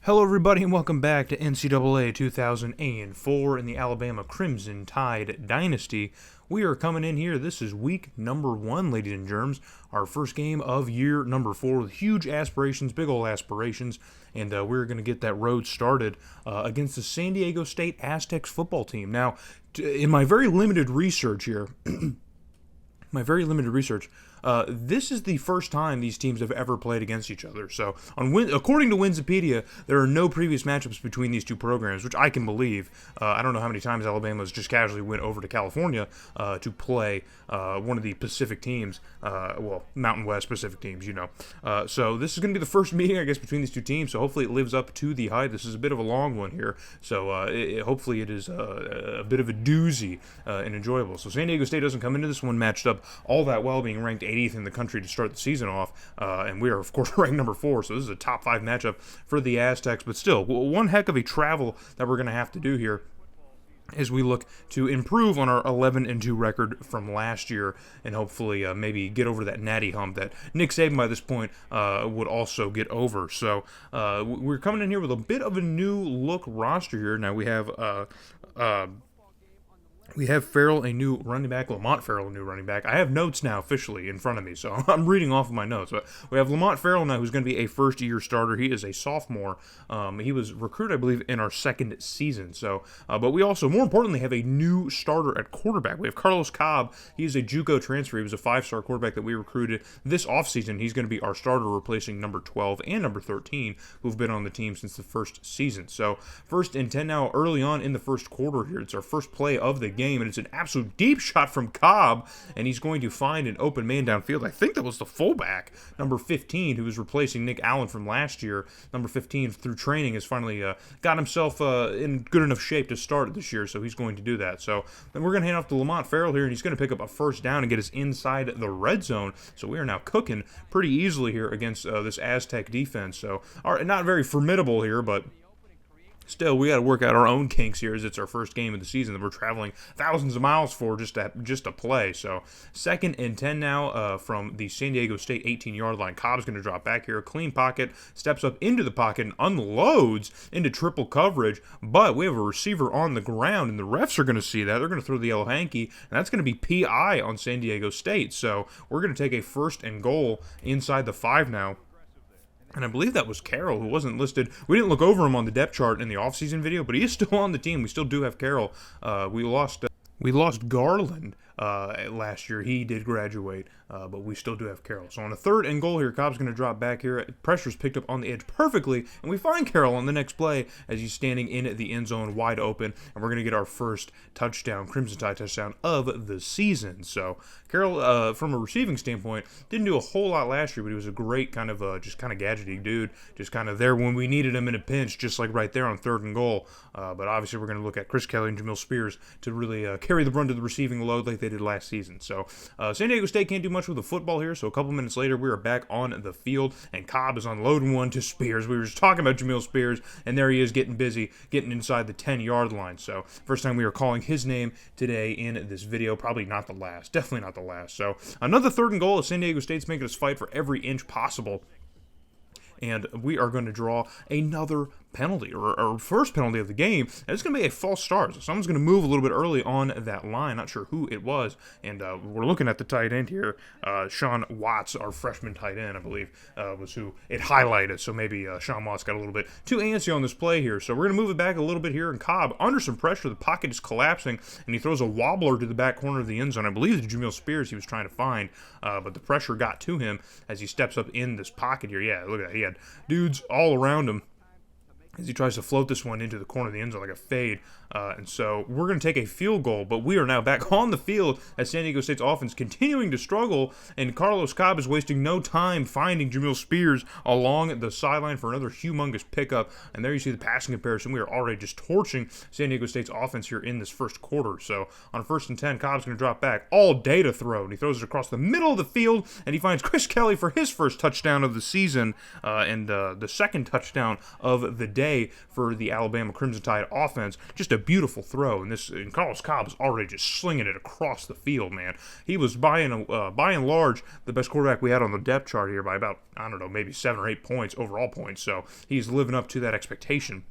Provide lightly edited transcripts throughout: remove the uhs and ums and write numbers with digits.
Hello, everybody, and welcome back to NCAA 2004 in the Alabama Crimson Tide Dynasty. We are coming in here. This is week number 1, ladies and germs. Our first game of year number 4 with huge aspirations, big ol' aspirations, and we're going to get that road started against the San Diego State Aztecs football team. Now, in my very limited research here, this is the first time these teams have ever played against each other. So, according to Wikipedia, there are no previous matchups between these two programs, which I can believe. I don't know how many times Alabama's just casually went over to California to play one of the Pacific teams, Mountain West Pacific teams, So this is going to be the first meeting, I guess, between these two teams. So hopefully it lives up to the hype. This is a bit of a long one here, so hopefully it is a bit of a doozy and enjoyable. So San Diego State doesn't come into this one matched up all that well, being ranked 80th in the country to start the season off, and we are, of course, ranked number 4, so this is a top 5 matchup for the Aztecs, but still, one heck of a travel that we're going to have to do here as we look to improve on our 11-2 record from last year and hopefully maybe get over that natty hump that Nick Saban by this point would also get over. So we're coming in here with a bit of a new look roster here. Now we have Farrell, a new running back, Lamont Farrell, a new running back. I have notes now officially in front of me, so I'm reading off of my notes. But we have Lamont Farrell now, who's going to be a first-year starter. He is a sophomore. He was recruited, I believe, in our second season. So, but we also, more importantly, have a new starter at quarterback. We have Carlos Cobb. He is a JUCO transfer. He was a 5-star quarterback that we recruited this offseason. He's going to be our starter, replacing number 12 and number 13, who've been on the team since the first season. So, 1st and 10 now, early on in the first quarter here. It's our first play of the game, and it's an absolute deep shot from Cobb, and he's going to find an open man downfield. I think that was the fullback, number 15, who was replacing Nick Allen from last year. Number 15, through training, has finally got himself in good enough shape to start this year, so he's going to do that. So then we're going to hand off to Lamont Farrell here, and he's going to pick up a first down and get us inside the red zone. So we are now cooking pretty easily here against this Aztec defense. So not very formidable here, but still, we got to work out our own kinks here, as it's our first game of the season that we're traveling thousands of miles for just to play. So 2nd and 10 now from the San Diego State 18-yard line. Cobb's going to drop back here, clean pocket, steps up into the pocket and unloads into triple coverage. But we have a receiver on the ground, and the refs are going to see that. They're going to throw the yellow hanky, and that's going to be PI on San Diego State. So we're going to take a 1st and goal inside the 5 now. And I believe that was Carroll, who wasn't listed. We didn't look over him on the depth chart in the offseason video, but he is still on the team. We still do have Carroll. We lost Garland last year. He did graduate, but we still do have Carroll. So on a 3rd and goal here, Cobb's going to drop back here. Pressure's picked up on the edge perfectly, and we find Carroll on the next play as he's standing in the end zone wide open, and we're going to get our first touchdown, Crimson Tide touchdown of the season. So Carroll, from a receiving standpoint, didn't do a whole lot last year, but he was a great kind of gadgety dude, just kind of there when we needed him in a pinch, just like right there on 3rd and goal. But obviously we're going to look at Chris Kelly and Jamil Spears to really carry the brunt of the receiving load like they did last season. So San Diego State can't do much with the football here, so a couple minutes later we are back on the field, and Cobb is unloading one to Spears. We were just talking about Jamil Spears, and there he is getting busy, getting inside the 10-yard line. So first time we are calling his name today in this video, probably not the last, definitely not the last. So another 3rd and goal as San Diego State's making us fight for every inch possible, and we are going to draw another penalty, or our first penalty of the game, and it's going to be a false start. So someone's going to move a little bit early on that line. Not sure who it was, and we're looking at the tight end here. Sean Watts, our freshman tight end, I believe, was who it highlighted. So maybe Sean Watts got a little bit too antsy on this play here. So we're going to move it back a little bit here, and Cobb, under some pressure, the pocket is collapsing, and he throws a wobbler to the back corner of the end zone. I believe it's Jamil Spears he was trying to find, but the pressure got to him as he steps up in this pocket here. Yeah, look at that. He had dudes all around him as he tries to float this one into the corner of the end zone like a fade. And so we're going to take a field goal, but we are now back on the field as San Diego State's offense continuing to struggle, and Carlos Cobb is wasting no time finding Jamil Spears along the sideline for another humongous pickup. And there you see the passing comparison. We are already just torching San Diego State's offense here in this first quarter. So on 1st and 10, Cobb's going to drop back, all day to throw, and he throws it across the middle of the field, and he finds Chris Kelly for his first touchdown of the season, and the second touchdown of the day. day for the Alabama Crimson Tide offense. Just a beautiful throw, and Carlos Cobb was already just slinging it across the field, man. He was by and large the best quarterback we had on the depth chart here by about, I don't know, maybe 7 or 8 points, overall points, so he's living up to that expectation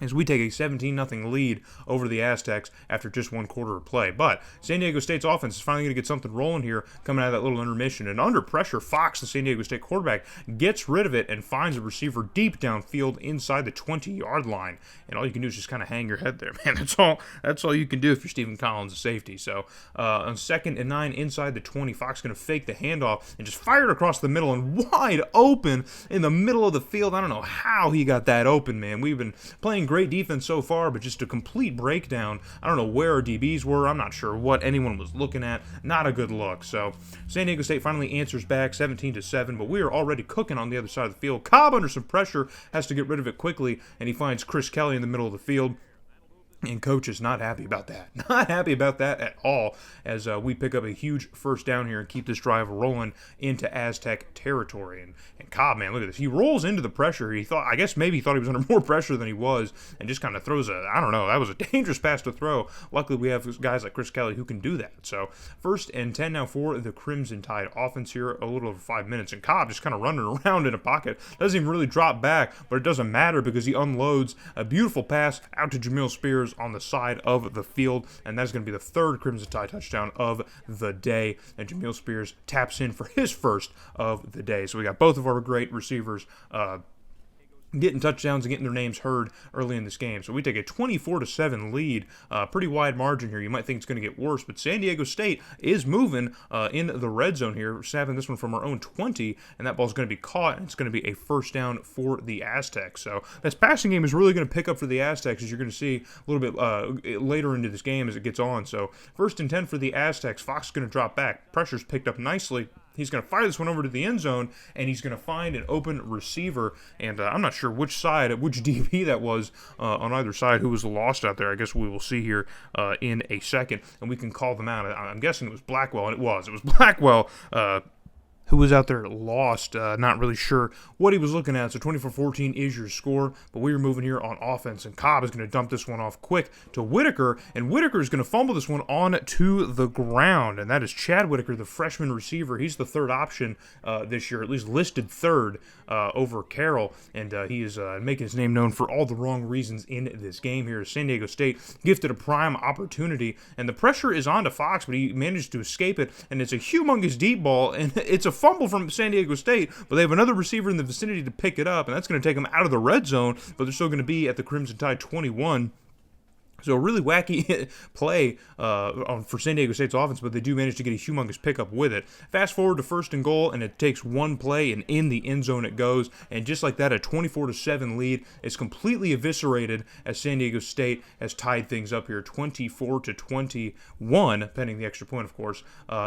as we take a 17-0 lead over the Aztecs after just one quarter of play. But San Diego State's offense is finally going to get something rolling here coming out of that little intermission. And under pressure, Fox, the San Diego State quarterback, gets rid of it and finds a receiver deep downfield inside the 20-yard line. And all you can do is just kind of hang your head there, man. That's all you can do if you're Stephen Collins, a safety. So on 2nd and 9 inside the 20, Fox going to fake the handoff and just fire it across the middle and wide open in the middle of the field. I don't know how he got that open, man. We've been playing great defense so far, but just a complete breakdown. I don't know where our DBs were. I'm not sure what anyone was looking at. Not a good look. So San Diego State finally answers back 17-7, but we are already cooking on the other side of the field. Cobb, under some pressure, has to get rid of it quickly, and he finds Chris Kelly in the middle of the field. And coach is not happy about that. Not happy about that at all as we pick up a huge first down here and keep this drive rolling into Aztec territory. And Cobb, man, look at this. He rolls into the pressure. I guess maybe he thought he was under more pressure than he was and just kind of throws I don't know, that was a dangerous pass to throw. Luckily, we have guys like Chris Kelly who can do that. So 1st and 10 now for the Crimson Tide offense here, a little over 5 minutes. And Cobb just kind of running around in a pocket. Doesn't even really drop back, but it doesn't matter because he unloads a beautiful pass out to Jamil Spears on the side of the field, and that's going to be the 3rd Crimson Tide touchdown of the day, and Jamil Spears taps in for his first of the day. So we got both of our great receivers getting touchdowns and getting their names heard early in this game. So we take a 24-7 lead, pretty wide margin here. You might think it's going to get worse, but San Diego State is moving in the red zone here. We're snapping this one from our own 20, and that ball's going to be caught, and it's going to be a first down for the Aztecs. So this passing game is really going to pick up for the Aztecs, as you're going to see a little bit later into this game as it gets on. So 1st and 10 for the Aztecs. Fox is going to drop back. Pressure's picked up nicely. He's going to fire this one over to the end zone, and he's going to find an open receiver. And I'm not sure which DB that was on either side who was lost out there. I guess we will see here in a second, and we can call them out. I'm guessing it was Blackwell, and it was Blackwell who was out there lost, not really sure what he was looking at. So 24-14 is your score, but we are moving here on offense, and Cobb is going to dump this one off quick to Whitaker, and Whitaker is going to fumble this one on to the ground, and that is Chad Whitaker, the freshman receiver. He's the 3rd option this year, at least listed 3rd over Carroll, and he is making his name known for all the wrong reasons in this game here. San Diego State gifted a prime opportunity, and the pressure is on to Fox, but he managed to escape it, and it's a humongous deep ball, and it's a fumble from San Diego State, but they have another receiver in the vicinity to pick it up, and that's going to take them out of the red zone, but they're still going to be at the Crimson Tide 21. So a really wacky play for San Diego State's offense, but they do manage to get a humongous pickup with it. Fast forward to 1st and goal, and it takes one play, and in the end zone it goes. And just like that, a 24-7 lead is completely eviscerated as San Diego State has tied things up here, 24-21, pending the extra point, of course,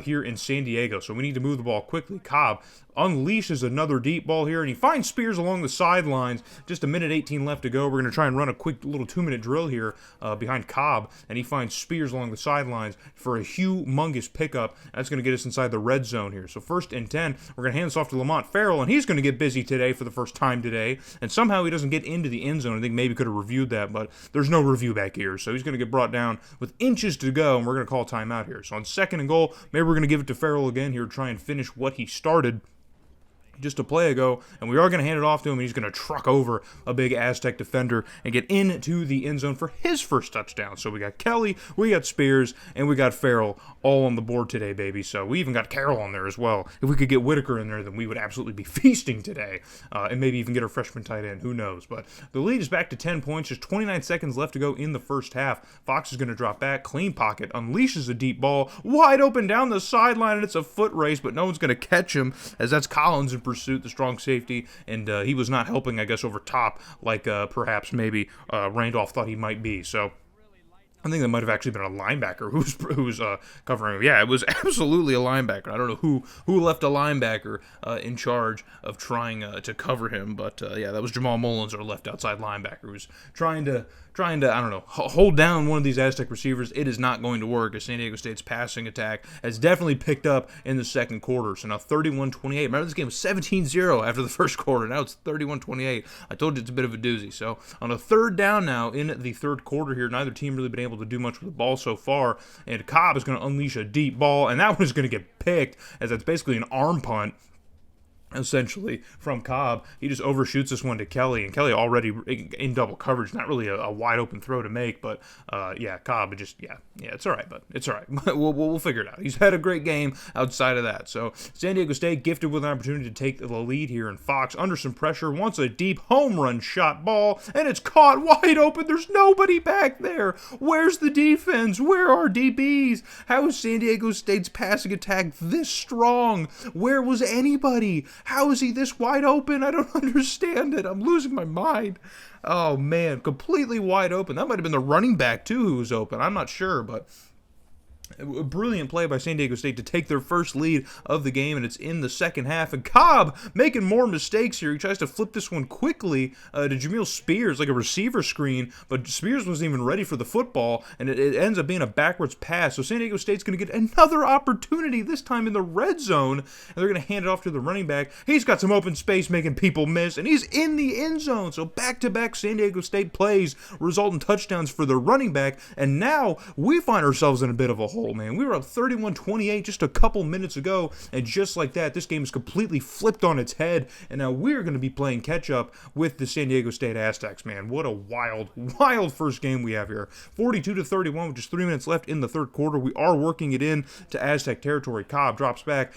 here in San Diego. So we need to move the ball quickly. Cobb unleashes another deep ball here, and he finds Spears along the sidelines. Just a minute 18 left to go. We're going to try and run a quick little 2-minute drill here behind Cobb, and he finds Spears along the sidelines for a humongous pickup. That's going to get us inside the red zone here. So 1st and 10, we're going to hand this off to Lamont Farrell, and he's going to get busy today for the first time today, and somehow he doesn't get into the end zone. I think maybe could have reviewed that, but there's no review back here, so he's going to get brought down with inches to go, and we're going to call timeout here. So on 2nd and goal, maybe we're going to give it to Farrell again here to try and finish what he started just a play ago, and we are going to hand it off to him, and he's going to truck over a big Aztec defender and get into the end zone for his first touchdown. So we got Kelly, we got Spears, and we got Farrell all on the board today, baby. So we even got Carroll on there as well. If we could get Whitaker in there, then we would absolutely be feasting today, and maybe even get our freshman tight end. Who knows? But the lead is back to 10 points. Just 29 seconds left to go in the first half. Fox is going to drop back, clean pocket, unleashes a deep ball, wide open down the sideline, and it's a foot race, but no one's going to catch him, as that's Collins in pursuit, the strong safety, and he was not helping, I guess, over top like perhaps maybe Randolph thought he might be. So I think that might have actually been a linebacker who's covering him. Yeah, it was absolutely a linebacker. I don't know who left a linebacker in charge of trying to cover him, but yeah, that was Jamal Mullins, our left outside linebacker, who's trying to I don't know, hold down one of these Aztec receivers. It is not going to work, as San Diego State's passing attack has definitely picked up in the second quarter. So now 31-28. Remember, this game was 17-0 after the first quarter. Now it's 31-28. I told you it's a bit of a doozy. So on a third down now in the third quarter here, neither team really been able to do much with the ball so far. And Cobb is going to unleash a deep ball, and that one is going to get picked, as that's basically an arm punt, essentially, from Cobb. He just overshoots this one to Kelly, and Kelly already in double coverage. Not really a wide open throw to make, but yeah, Cobb just it's all right, but it's all right. we'll figure it out. He's had a great game outside of that. So San Diego State gifted with an opportunity to take the lead here, and Fox under some pressure wants a deep home run shot ball, and it's caught wide open. There's nobody back there. Where's the defense? Where are DBs? How is San Diego State's passing attack this strong? Where was anybody? How is he this wide open? I don't understand it. I'm losing my mind. Oh, man, completely wide open. That might have been the running back, too, who was open. I'm not sure, but a brilliant play by San Diego State to take their first lead of the game, and it's in the second half. And Cobb making more mistakes here. He tries to flip this one quickly to Jamil Spears, like a receiver screen, but Spears wasn't even ready for the football, and it ends up being a backwards pass. So San Diego State's going to get another opportunity, this time in the red zone, and they're going to hand it off to the running back. He's got some open space making people miss, and he's in the end zone. So back-to-back San Diego State plays result in touchdowns for the running back, and now we find ourselves in a bit of a hole, man. We were up 31-28 just a couple minutes ago, and just like that, this game is completely flipped on its head, and now we're going to be playing catch-up with the San Diego State Aztecs, man. What a wild first game we have here. 42-31 with just 3 minutes left in the third quarter. We are working it in to Aztec territory. Cobb drops back,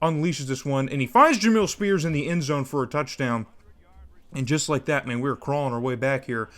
unleashes this one, and he finds Jamil Spears in the end zone for a touchdown. And just like that, man, we're crawling our way back here.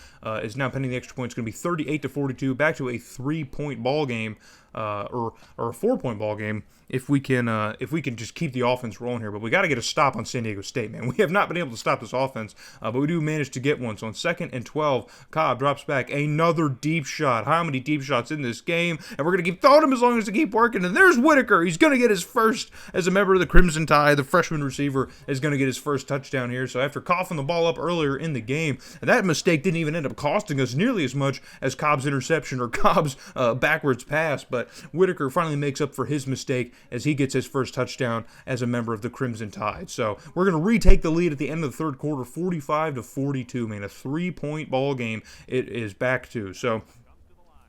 Is now pending the extra point. It's going to be 38-42, back to a 3-point ball game, or a 4-point ball game, if we can just keep the offense rolling here. But we got to get a stop on San Diego State, man. We have not been able to stop this offense, but we do manage to get one. So on 2nd and 12, Cobb drops back, another deep shot. How many deep shots in this game? And we're going to keep throwing them as long as they keep working. And there's Whitaker. He's going to get his first as a member of the Crimson Tide. The freshman receiver is going to get his first touchdown here. So after coughing the ball up earlier in the game, and that mistake didn't even end up costing us nearly as much as Cobb's interception or Cobb's backwards pass, but Whitaker finally makes up for his mistake as he gets his first touchdown as a member of the Crimson Tide. So we're going to retake the lead at the end of the third quarter, 45-42, man. A 3-point ball game it is back to. So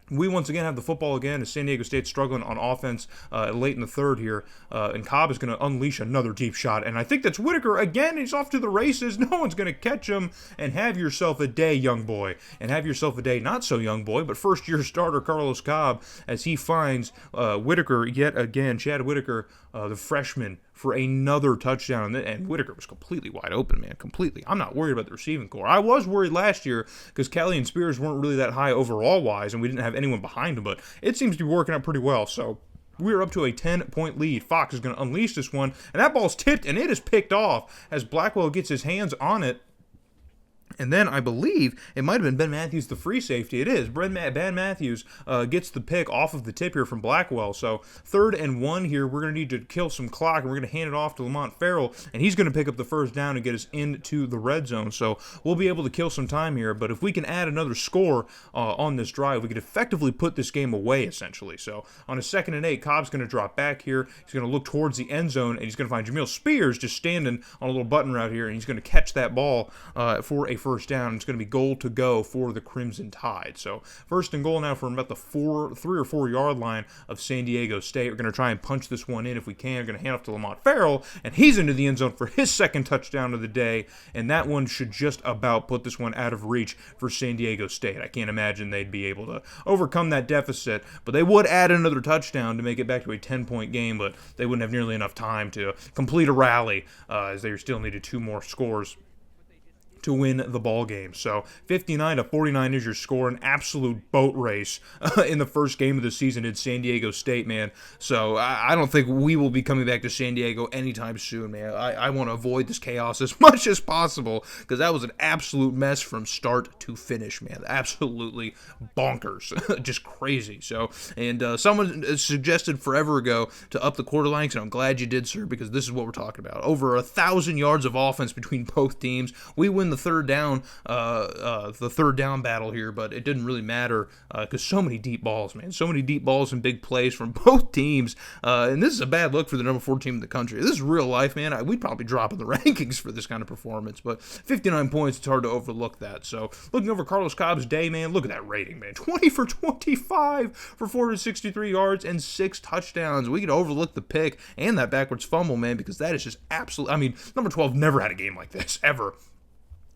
we once again have the football again as San Diego State struggling on offense late in the third here, and Cobb is going to unleash another deep shot, and I think that's Whitaker again. He's off to the races. No one's going to catch him, and have yourself a day, young boy, and have yourself a day, not so young boy, but first-year starter Carlos Cobb, as he finds Whitaker yet again, Chad Whitaker, the freshman, for another touchdown, and Whitaker was completely wide open, man, completely. I'm not worried about the receiving core. I was worried last year because Kelly and Spears weren't really that high overall-wise, and we didn't have anyone behind them, but it seems to be working out pretty well, so we're up to a 10-point lead. Fox is going to unleash this one, and that ball's tipped, and it is picked off as Blackwell gets his hands on it. And then I believe it might have been Ben Matthews, the free safety. It is. Ben Matthews gets the pick off of the tip here from Blackwell. So 3rd and 1 here. We're going to need to kill some clock, and we're going to hand it off to Lamont Farrell, and he's going to pick up the first down and get us into the red zone. So we'll be able to kill some time here. But if we can add another score on this drive, we could effectively put this game away, essentially. So on a 2nd and 8, Cobb's going to drop back here. He's going to look towards the end zone, and he's going to find Jamil Spears just standing on a little button route here, and he's going to catch that ball for a first down. It's going to be goal to go for the Crimson Tide. So 1st and goal now from about the 3 or 4 yard line of San Diego State. We're going to try and punch this one in if we can. We're going to hand off to Lamont Farrell, and he's into the end zone for his 2nd touchdown of the day, and that one should just about put this one out of reach for San Diego State. I can't imagine they'd be able to overcome that deficit, but they would add another touchdown to make it back to a 10-point game, but they wouldn't have nearly enough time to complete a rally as they still needed 2 more scores to win the ball game. So 59-49 is your score, an absolute boat race in the first game of the season in San Diego State, man. So I don't think we will be coming back to San Diego anytime soon, man. I want to avoid this chaos as much as possible because that was an absolute mess from start to finish, man. Absolutely bonkers. Just crazy. So, and someone suggested forever ago to up the quarter lengths, and I'm glad you did, sir, because this is what we're talking about. Over 1,000 yards of offense between both teams. We win the third down battle here, but it didn't really matter because so many deep balls, man. So many deep balls and big plays from both teams. And this is a bad look for the number 4 team in the country. This is real life, man. We'd probably drop in the rankings for this kind of performance, but 59 points, it's hard to overlook that. So looking over Carlos Cobb's day, man, look at that rating, man. 20 for 25 for 463 yards and 6 touchdowns. We could overlook the pick and that backwards fumble, man, because that is just absolute. I mean, number 12 never had a game like this, ever.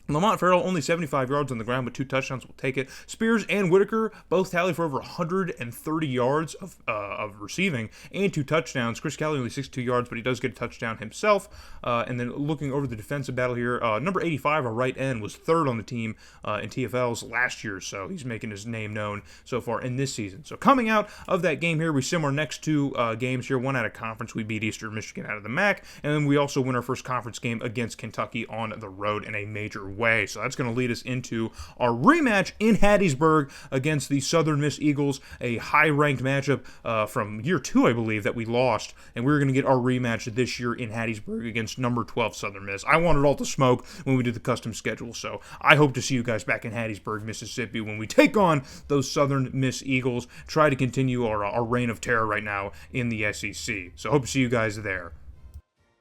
Lamont Farrell, only 75 yards on the ground, but 2 touchdowns will take it. Spears and Whitaker both tally for over 130 yards of receiving and 2 touchdowns. Chris Kelly only 62 yards, but he does get a touchdown himself. And then looking over the defensive battle here, number 85, our right end, was 3rd on the team in TFLs last year, so he's making his name known so far in this season. So coming out of that game here, we sim our next 2 games here. One out of conference, we beat Eastern Michigan out of the MAC, and then we also win our first conference game against Kentucky on the road in a major way. So that's going to lead us into our rematch in Hattiesburg against the Southern Miss Eagles, a high-ranked matchup from year 2, I believe, that we lost, and we're going to get our rematch this year in Hattiesburg against number 12 Southern Miss. I wanted all to smoke when we did the custom schedule, so I hope to see you guys back in Hattiesburg, Mississippi, when we take on those Southern Miss Eagles, try to continue our reign of terror right now in the SEC. So hope to see you guys there.